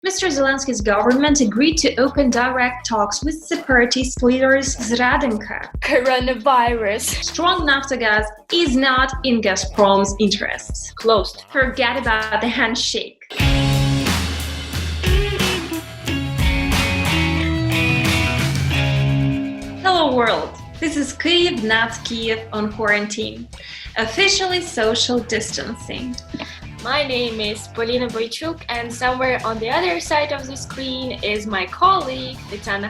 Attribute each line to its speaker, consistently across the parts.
Speaker 1: Mr. Zelensky's government agreed to open direct talks with separatist leaders Zradenka.
Speaker 2: Coronavirus.
Speaker 1: Strong Naftogaz is not in Gazprom's interests.
Speaker 2: Closed.
Speaker 1: Forget about the handshake. Hello world! This is Kyiv, not Kiev, on quarantine. Officially social distancing.
Speaker 2: My name is Polina and somewhere on the other side of the screen is my colleague, Tetiana.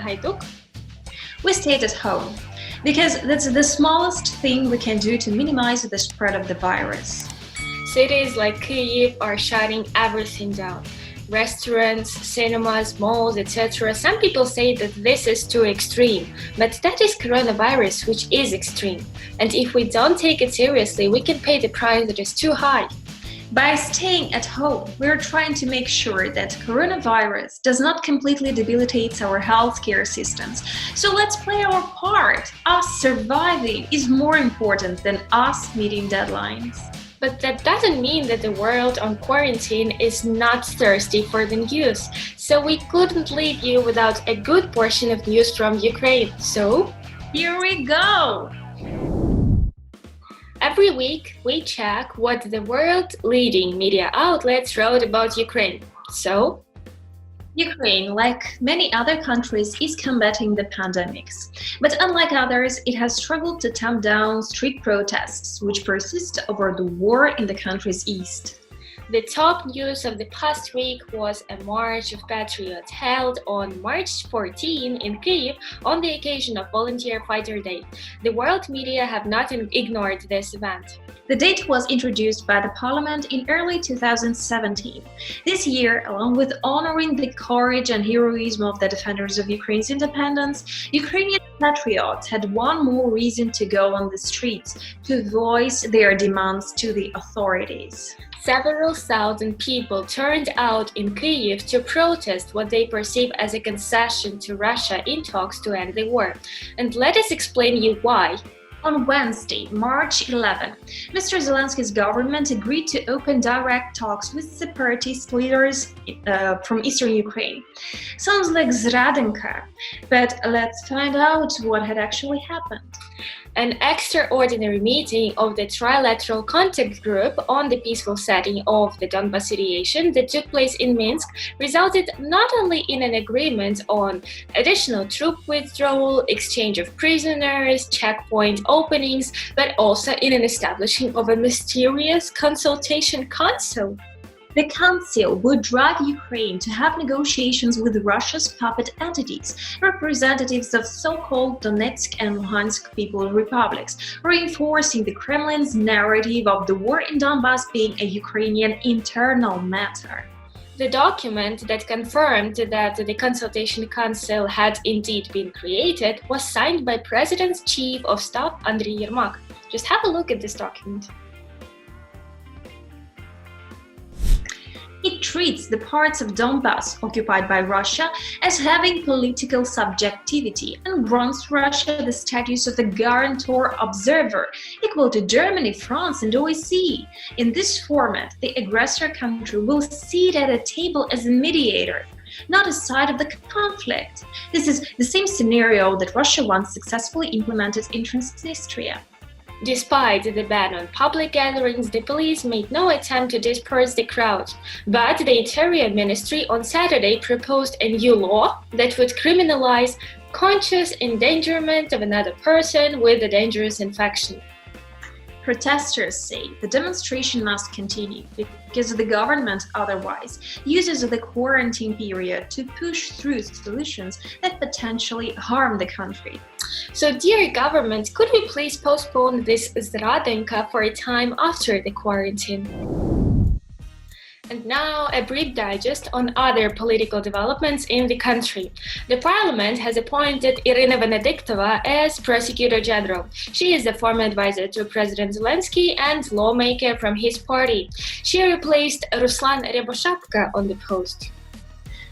Speaker 1: We stayed at home because that's the smallest thing we can do to minimize the spread of the virus.
Speaker 2: Cities like Kyiv are shutting everything down. Restaurants, cinemas, malls, etc. Some people say that this is too extreme, but that is coronavirus, which is extreme. And if we don't take it seriously, we can pay the price that is too high.
Speaker 1: By staying at home, we're trying to make sure that coronavirus does not completely debilitate our healthcare systems. So let's play our part. Us surviving is more important than us meeting deadlines.
Speaker 2: But that doesn't mean that the world on quarantine is not thirsty for the news. So we couldn't leave you without a good portion of news from Ukraine. So,
Speaker 1: here we go!
Speaker 2: Every week, we check what the world-leading media outlets wrote about Ukraine. So,
Speaker 1: Ukraine, like many other countries, is combating the pandemics. But unlike others, it has struggled to tamp down street protests, which persist over the war in the country's east.
Speaker 2: The top news of the past week was a March of Patriots held on March 14 in Kyiv on the occasion of Volunteer Fighter Day. The world media have not ignored this event.
Speaker 1: The date was introduced by the parliament in early 2017. This year, along with honoring the courage and heroism of the defenders of Ukraine's independence, Ukrainian patriots had one more reason to go on the streets to voice their demands to the authorities.
Speaker 2: Several thousand people turned out in Kyiv to protest what they perceive as a concession to Russia in talks to end the war. And let us explain you why.
Speaker 1: On Wednesday, March 11, Mr. Zelensky's government agreed to open direct talks with separatist leaders from eastern Ukraine. Sounds like Zradenka, but let's find out what had actually happened.
Speaker 2: An extraordinary meeting of the Trilateral Contact Group on the peaceful setting of the Donbass situation that took place in Minsk resulted not only in an agreement on additional troop withdrawal, exchange of prisoners, checkpoint openings, but also in an establishing of a mysterious consultation council.
Speaker 1: The council would drive Ukraine to have negotiations with Russia's puppet entities, representatives of so-called Donetsk and Luhansk People's Republics, reinforcing the Kremlin's narrative of the war in Donbass being a Ukrainian internal matter.
Speaker 2: The document that confirmed that the Consultation Council had indeed been created was signed by President's Chief of Staff Andriy Yermak. Just have a look at this document.
Speaker 1: It treats the parts of Donbass occupied by Russia as having political subjectivity and grants Russia the status of a guarantor observer, equal to Germany, France, and OSCE. In this format, the aggressor country will sit at a table as a mediator, not a side of the conflict. This is the same scenario that Russia once successfully implemented in Transnistria.
Speaker 2: Despite the ban on public gatherings, the police made no attempt to disperse the crowd. But the Interior Ministry on Saturday proposed a new law that would criminalize conscious endangerment of another person with a dangerous infection.
Speaker 1: Protesters say the demonstration must continue because the government otherwise uses the quarantine period to push through solutions that potentially harm the country.
Speaker 2: So, dear government, could we please postpone this Zradenka for a time after the quarantine? And now, a brief digest on other political developments in the country. The parliament has appointed Irina Venediktova as Prosecutor General. She is the former advisor to President Zelensky and lawmaker from his party. She replaced Ruslan Ryaboshapka on the post.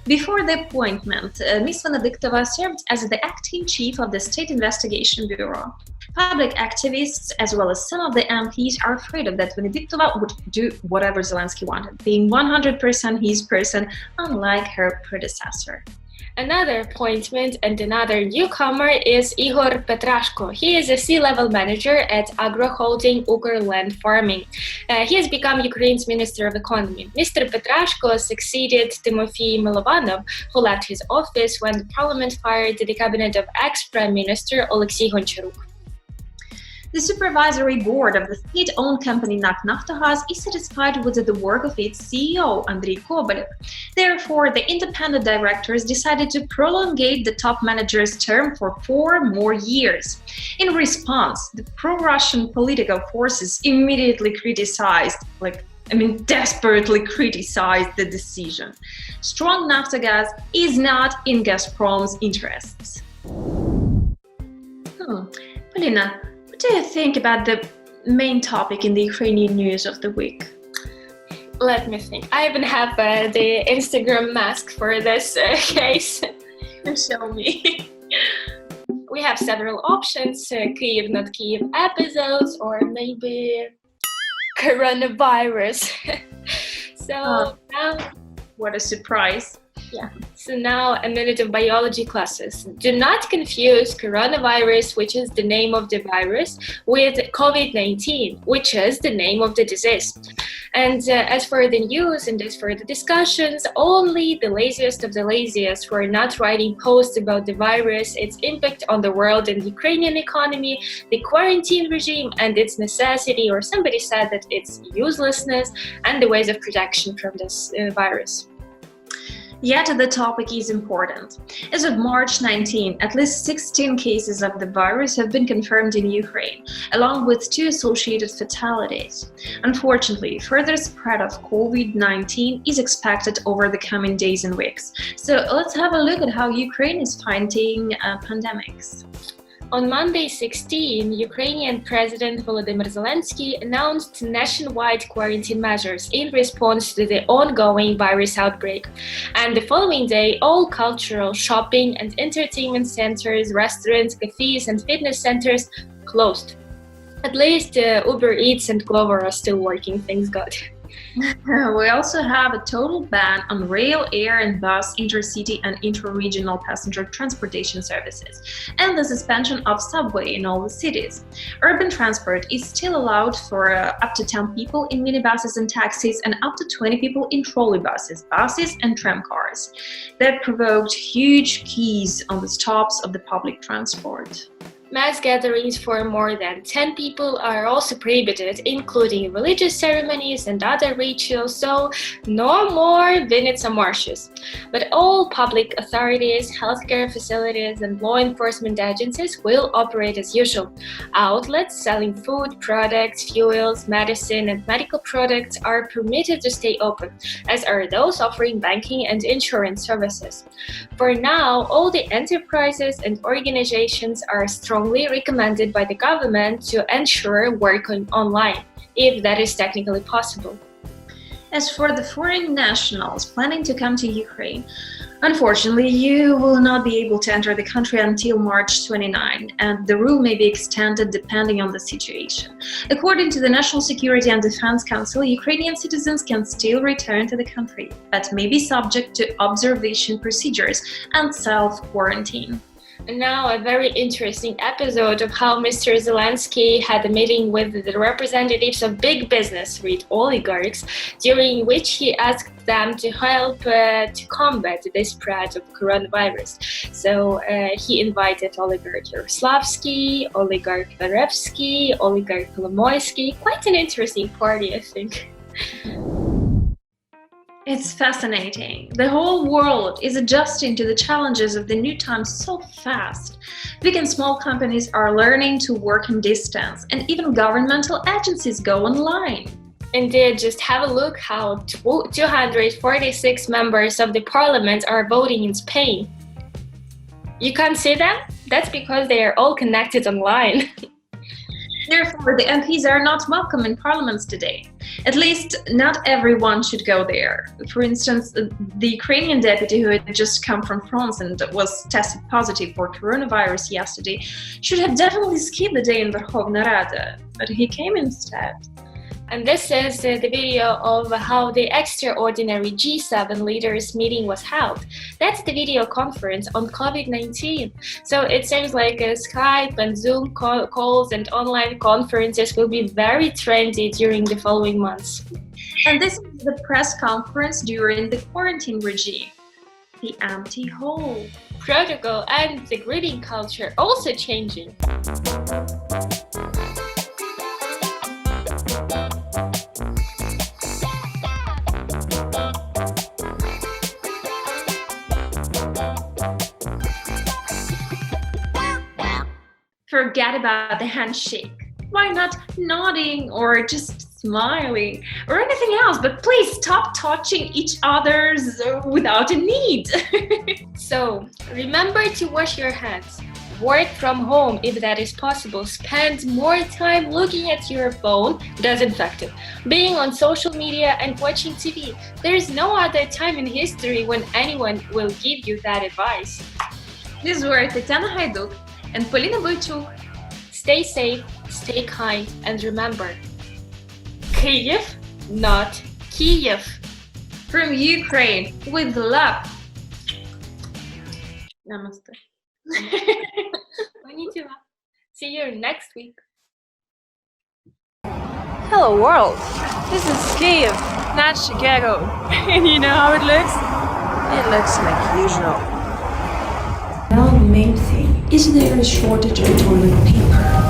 Speaker 1: Before the appointment, Ms. Venediktova served as the acting chief of the State Investigation Bureau. Public activists, as well as some of the MPs, are afraid of that Venediktova would do whatever Zelensky wanted, being 100% his person, unlike her predecessor.
Speaker 2: Another appointment and another newcomer is Igor Petrashko. He is a C-level manager at agro-holding Ukr Land Farming. He has become Ukraine's Minister of Economy. Mr. Petrashko succeeded Timofey Milovanov, who left his office when the parliament fired the cabinet of ex-Prime Minister Oleksiy Goncharuk.
Speaker 1: The supervisory board of the state-owned company NAK Naftogaz is satisfied with the work of its CEO, Andrei Kobolev. Therefore, the independent directors decided to prolongate the top manager's term for 4 more years. In response, the pro-Russian political forces immediately desperately criticized the decision. Strong Naftogaz is not in Gazprom's interests. Polina, what do you think about the main topic in the Ukrainian news of the week?
Speaker 2: Let me think. I even have the Instagram mask for this case. Show me. We have several options, Kyiv, not Kyiv episodes, or maybe coronavirus. Now,
Speaker 1: what a surprise.
Speaker 2: Yeah. So now a minute of biology classes. Do not confuse coronavirus, which is the name of the virus, with COVID-19, which is the name of the disease. And as for the news and as for the discussions, only the laziest of the laziest who are not writing posts about the virus, its impact on the world and Ukrainian economy, the quarantine regime and its necessity, or somebody said that its uselessness, and the ways of protection from this virus.
Speaker 1: Yet the topic is important. As of March 19, at least 16 cases of the virus have been confirmed in Ukraine, along with 2 associated fatalities. Unfortunately, further spread of COVID-19 is expected over the coming days and weeks. So let's have a look at how Ukraine is fighting pandemics.
Speaker 2: On Monday 16, Ukrainian President Volodymyr Zelensky announced nationwide quarantine measures in response to the ongoing virus outbreak. And the following day, all cultural, shopping and entertainment centers, restaurants, cafes and fitness centers closed. At least Uber Eats and Glovo are still working, thanks God.
Speaker 1: We also have a total ban on rail, air and bus, intercity and inter-regional passenger transportation services, and the suspension of subway in all the cities. Urban transport is still allowed for up to 10 people in minibuses and taxis and up to 20 people in trolleybuses, buses and tram cars. That provoked huge queues on the stops of the public transport.
Speaker 2: Mass gatherings for more than 10 people are also prohibited, including religious ceremonies and other rituals, so no more Vinnytsia marshes. But all public authorities, healthcare facilities and law enforcement agencies will operate as usual. Outlets selling food, products, fuels, medicine and medical products are permitted to stay open, as are those offering banking and insurance services. For now, all the enterprises and organizations are strongly recommended by the government to ensure working online, if that is technically possible.
Speaker 1: As for the foreign nationals planning to come to Ukraine, unfortunately, you will not be able to enter the country until March 29, and the rule may be extended depending on the situation. According to the National Security and Defense Council, Ukrainian citizens can still return to the country, but may be subject to observation procedures and self-quarantine.
Speaker 2: And now a very interesting episode of how Mr. Zelensky had a meeting with the representatives of big business, read oligarchs, during which he asked them to help to combat the spread of coronavirus. So he invited Oligarch Yaroslavsky, Oligarch Verevsky, Oligarch Kolomoisky. Quite an interesting party, I think.
Speaker 1: It's fascinating. The whole world is adjusting to the challenges of the new times so fast. Big and small companies are learning to work in distance, and even governmental agencies go online.
Speaker 2: Indeed, just have a look how 246 members of the parliament are voting in Spain. You can't see them? That's because they are all connected online.
Speaker 1: Therefore, the MPs are not welcome in parliaments today. At least, not everyone should go there. For instance, the Ukrainian deputy who had just come from France and was tested positive for coronavirus yesterday should have definitely skipped the day in Verkhovna Rada, but he came instead.
Speaker 2: And this is the video of how the extraordinary G7 leaders meeting was held. That's the video conference on COVID-19. So it seems like Skype and Zoom calls and online conferences will be very trendy during the following months.
Speaker 1: And this is the press conference during the quarantine regime. The empty hall.
Speaker 2: Protocol and the greeting culture also changing.
Speaker 1: Forget about the handshake. Why not nodding or just smiling or anything else? But please stop touching each other's without a need.
Speaker 2: So, remember to wash your hands. Work from home if that is possible. Spend more time looking at your phone, disinfected, being on social media and watching TV. There is no other time in history when anyone will give you that advice.
Speaker 1: These were Tetiana and Polina.
Speaker 2: Stay safe, stay kind, and remember, Kyiv, not Kiev.
Speaker 1: From Ukraine, with love. Namaste.
Speaker 2: Konnichiwa. See you next week.
Speaker 3: Hello world, this is Kiev, not Chicago. And you know how it looks? It looks like usual.
Speaker 4: Now the main thing, is there a shortage of toilet paper?